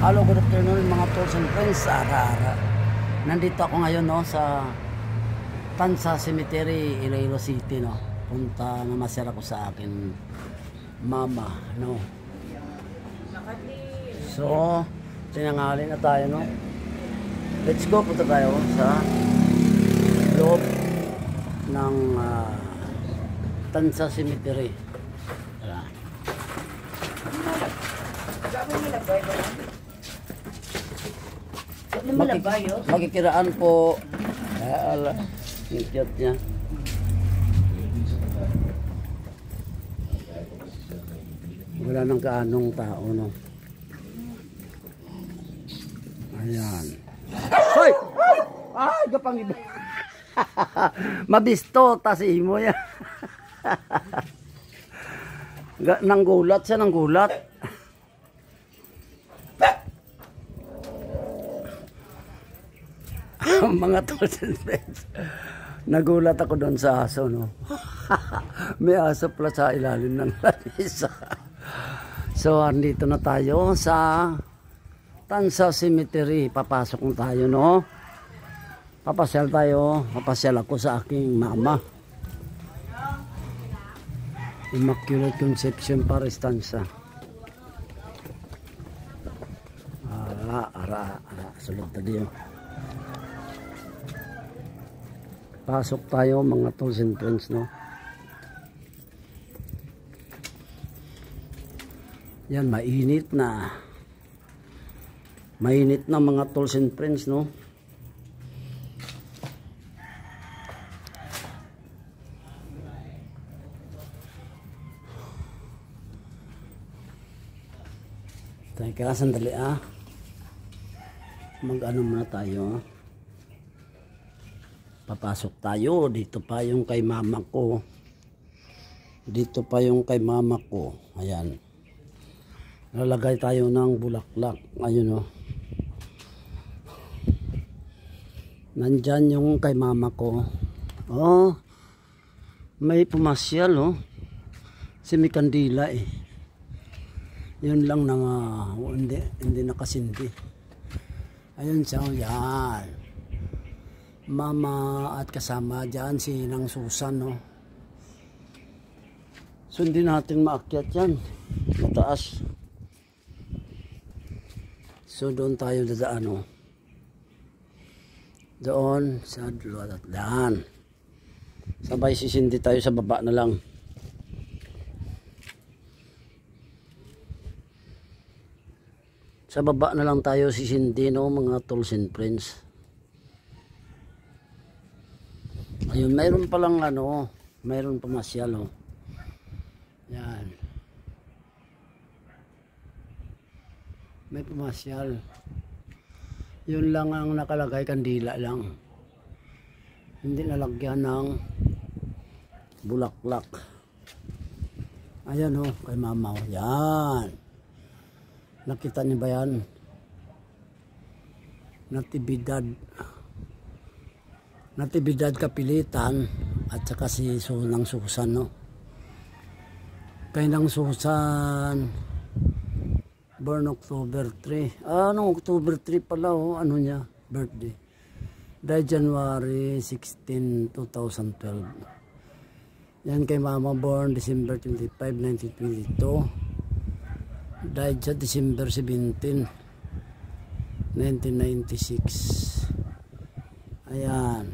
Hello, good afternoon mga tools and friends. Ara-ara. Nandito ako ngayon no sa Tansa Cemetery, Iloilo City no. Punta mamasyal ako sa akin mama no. So, tinanghali na tayo no. Let's go, punta tayo sa loob ng Tansa Cemetery. Magkikiraan po. Ala, yung cute niya. Wala nang kaanong tao, no? Ayan. Hoy! Ay, gapang iba. Mabisto, tasi mo yan. Nanggulat siya, nanggulat. Mga tools and friends, nagulat ako doon sa aso no. May aso pala sa ilalim ng lamisa. So andito na tayo sa Tansa Cemetery. Papasok na tayo no. Papasyal tayo. Papasyal ako sa aking mama, Immaculate Conception Paris Tansa. Ara sulod tadi yun. Pasok tayo mga tools and friends no. Yan, mainit na. Mainit na mga tools and friends no. Teka, sandali mag-ano muna tayo. Papasok tayo. Dito pa yung kay mama ko. Dito pa yung kay mama ko. Ayan. Lalagay tayo ng bulaklak. Ayun o. Nandyan yung kay mama ko. Oh. May pumasyal oh. Si may kandila eh. Yun lang na hindi nakasindi. Ayun siya. Yan. Mama at kasama dyan si Nang Susan no. So hindi natin maakyat yan mataas. So doon tayo dadaan no. Doon sa daan. Sabay sisindi tayo sa baba na lang. Sa baba na lang tayo sisindi no mga tools and friends. Ayun, mayroon palang mayroon pamasyal oh. Yan. May pamasyal. Yun lang ang nakalagay, kandila lang. Hindi nalagyan ng bulaklak. Ayan oh, kay mama oh. Yan. Nakita niyo ba yan? Natividad Kapilitan at saka si Nang Susan no. Kay Nang Susan born October 3. October 3 pala oh, ano niya birthday. Died January 16, 2012. Yan kay mama born December 25, 1922. Died sa December 17, 1996. Ayan.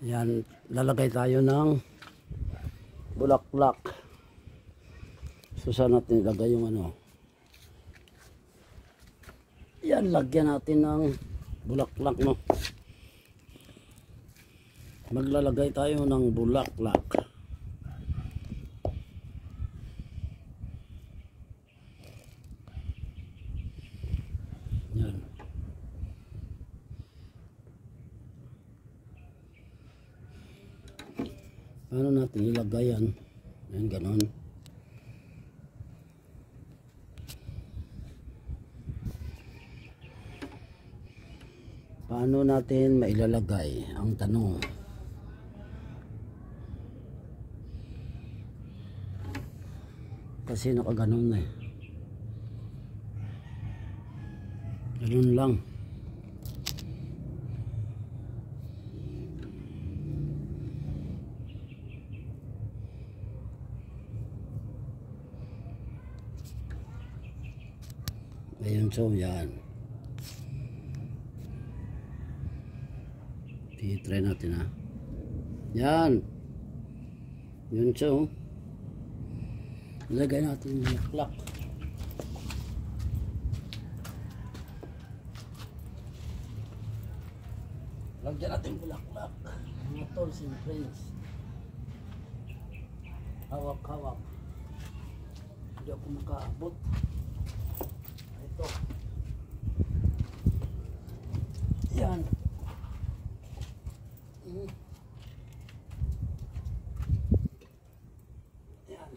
Yan, lalagay tayo ng bulaklak. So saan natin ilagay yung Yan, lagyan natin ng bulaklak no. Maglalagay tayo ng bulaklak. Yan. Paano natin ilagay yan? Yan, ganon. Paano natin mailalagay? Ang tanong. kasi nakaganon eh. Ganun lang. Ayun, so yan. I-try natin ha. Yan. Yun, so ilagay natin yung clock. Lagyan natin bulaklak. Mga tools and friends. Hawak-hawak. Hindi ako makaabot. Ito. Yan. Yan.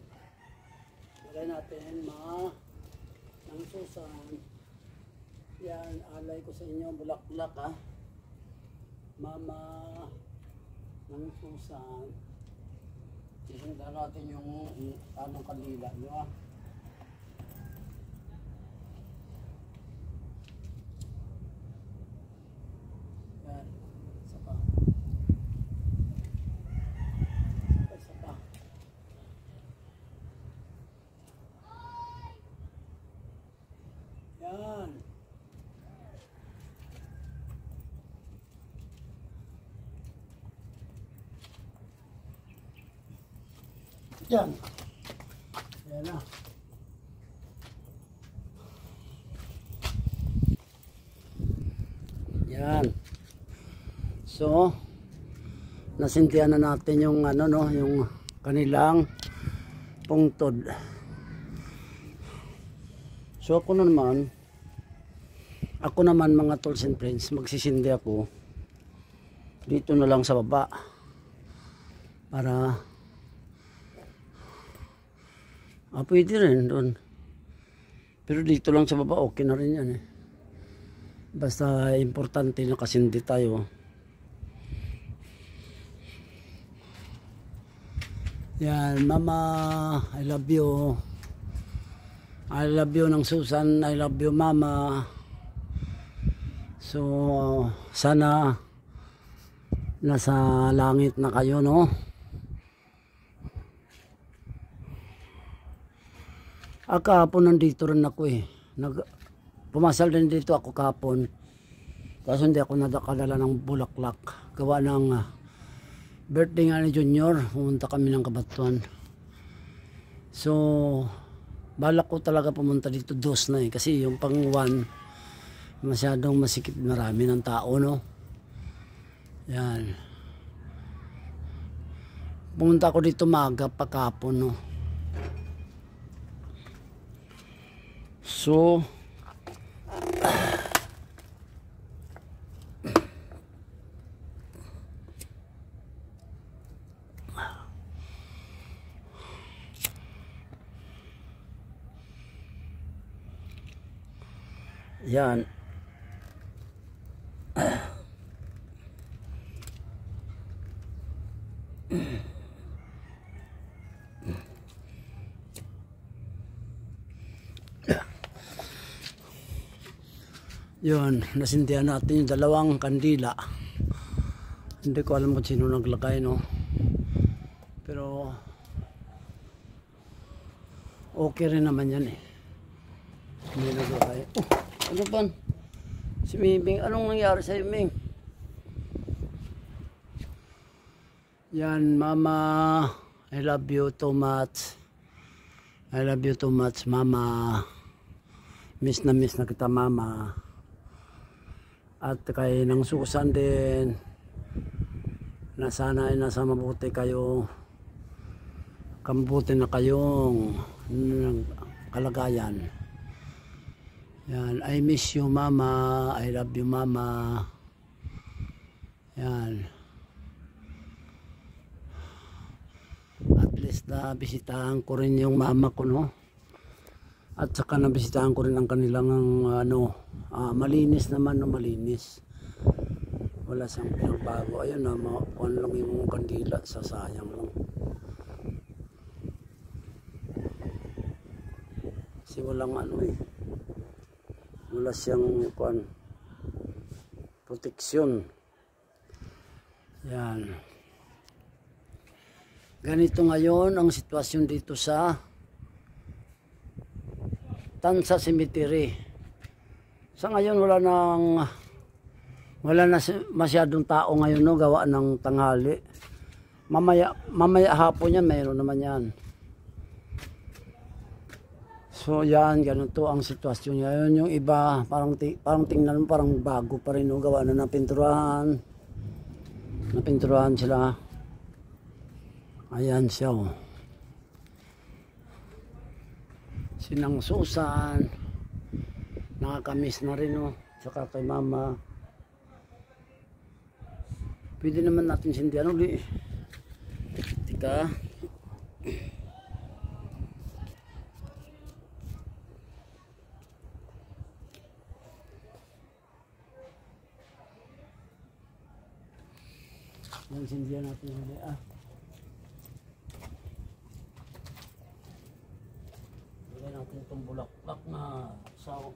Lagay natin ng susan. Yan. Alay ko sa inyo bulaklak ha. Mama ng susan. Sisinda natin yung anong kandila nyo ah. Yan. Isa pa. Isa pa. Yan. Yan. Yan na. Yan. So, nasintihan na natin yung ano no, yung kanilang pungtod. So ako naman mga tools and friends, magsisindi ako dito na lang sa baba para pwede rin doon. Pero dito lang sa baba, okay na rin yan eh. Basta importante na kasindi tayo. Yan, Mama, I love you. I love you ng Susan, I love you Mama. So, sana nasa langit na kayo, no? Kahapon nandito rin ako eh. Pumasal din dito ako kahapon. Kaso hindi ako nadakadala ng bulaklak. Gawa ng birthday nga ni Junior. Pumunta kami ng Kabatuan. So, balak ko talaga pumunta dito dos na eh. Kasi yung pang 1, masyadong masikip, marami ng tao, no? Yan. Pumunta ako dito maaga pa kahapon, no? So, yan. Yun, nasindihan natin yung dalawang kandila. Hindi ko alam kung sino naglagay, no? Pero okay rin naman yan eh. Hindi naglagay. Ano ba? Si Miming, anong nangyari sa Miming? Yan, Mama, I love you too much. I love you too much, Mama. Miss na kita, Mama. At kay ng Susan din, na sana ay nasa mabuti kayo, kambuti na kayong kalagayan. Yan, I miss you Mama, I love you Mama. Yan. At least na bisitahan ko rin yung mama ko, no? At saka nabisitahan ko rin ang kanilang malinis naman, no, malinis. Wala siyang pinagbago. Ayun na, makuhan lang yung kandila, sasayang lang. Kasi walang ano eh. Wala siyang proteksyon. Yan. Ganito ngayon ang sitwasyon dito sa Tansa Cemetery. Sa ngayon wala na masyadong tao ngayon, no, gawa ng tanghali. Mamaya hapon yan, mayroon naman yan. So yan, ganun to ang sitwasyon ngayon. Yung iba, parang tingnan mo, parang bago pa rin, no, gawa na napinturahan. Napinturahan sila. Ayan siya, oh. Sinang Susan. Nakakamiss na rin, oh. Saka kay mama. Pwede naman natin sindihan uli. Tika. Yan, sindihan natin uli, ah. Bigyan natin itong bulaklak na saw.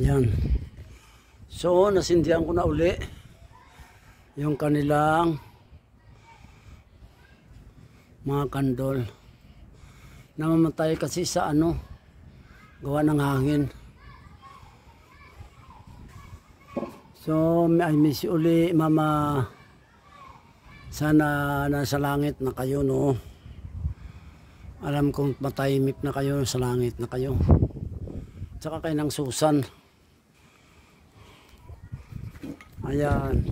Yan. So, nasindihan ko na uli yung kanilang mga kandol. Namamatay kasi sa gawa ng hangin. So, I miss you uli, mama. Sana nasa langit na kayo, no? Alam kong matahimik na kayo, sa langit na kayo. Tsaka kay ng Susan. Ayan.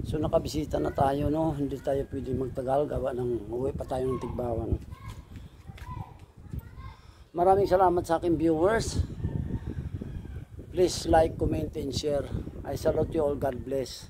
So nakabisita na tayo, no? Hindi tayo pwede magtagal, gawa ng uwi pa tayo ng Tigbawan. Maraming salamat sa aking viewers. Please like, comment, and share. I salute you all. God bless.